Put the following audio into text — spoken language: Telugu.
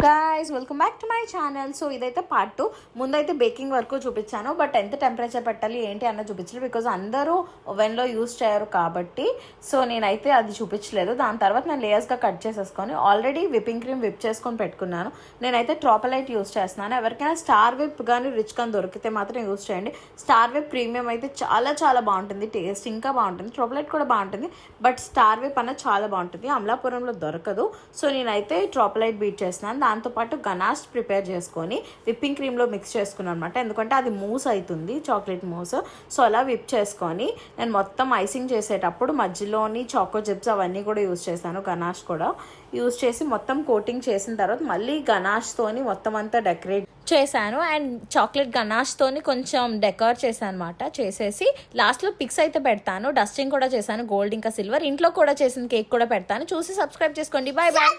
Guys welcome back to my channel. So ఇదైతే పార్ట్ 2. ముందైతే బేకింగ్ వరకు చూపించాను, బట్ ఎంత టెంపరేచర్ పెట్టాలి ఏంటి అన్న చూపించలేదు, బికాజ్ అందరూ ఓవెన్లో యూస్ చేయరు కాబట్టి. సో నేనైతే అది చూపించలేదు. దాని తర్వాత నేను లేయర్స్గా కట్ చేసేసుకొని ఆల్రెడీ విప్పింగ్ క్రీమ్ విప్ చేసుకొని పెట్టుకున్నాను. నేనైతే ట్రోపలైట్ యూస్ చేస్తున్నాను. ఎవరికైనా స్టార్ విప్ కానీ రిచ్ కానీ దొరికితే మాత్రం యూస్ చేయండి. స్టార్ విప్ ప్రీమియం అయితే చాలా చాలా బాగుంటుంది, టేస్ట్ ఇంకా బాగుంటుంది. ట్రోపలైట్ కూడా బాగుంటుంది, బట్ స్టార్ విప్ అన్న చాలా బాగుంటుంది. అమలాపురంలో దొరకదు. సో నేనైతే ట్రోపలైట్ బీట్ చేస్తున్నాను. దాంతోపాటు గనాష్ ప్రిపేర్ చేసుకొని విప్పింగ్ క్రీమ్లో మిక్స్ చేసుకున్నాను అనమాట, ఎందుకంటే అది మూస్ అవుతుంది, చాక్లెట్ మూస్. సో అలా విప్ చేసుకొని నేను మొత్తం ఐసింగ్ చేసేటప్పుడు మధ్యలోని చాకో చిప్స్ అవన్నీ కూడా యూస్ చేశాను. గనాష్ కూడా యూస్ చేసి మొత్తం కోటింగ్ చేసిన తర్వాత మళ్ళీ గనాష్తోని మొత్తం అంతా డెకరేట్ చేశాను. అండ్ చాక్లెట్ గనాష్తోని కొంచెం డెకర్ చేశాను అనమాట. చేసేసి లాస్ట్లో పిక్స్ అయితే పెడతాను. డస్టింగ్ కూడా చేశాను, గోల్డ్ ఇంకా సిల్వర్. ఇంట్లో కూడా చేసిన కేక్ కూడా పెడతాను, చూసి సబ్స్క్రైబ్ చేసుకోండి. Bye bye.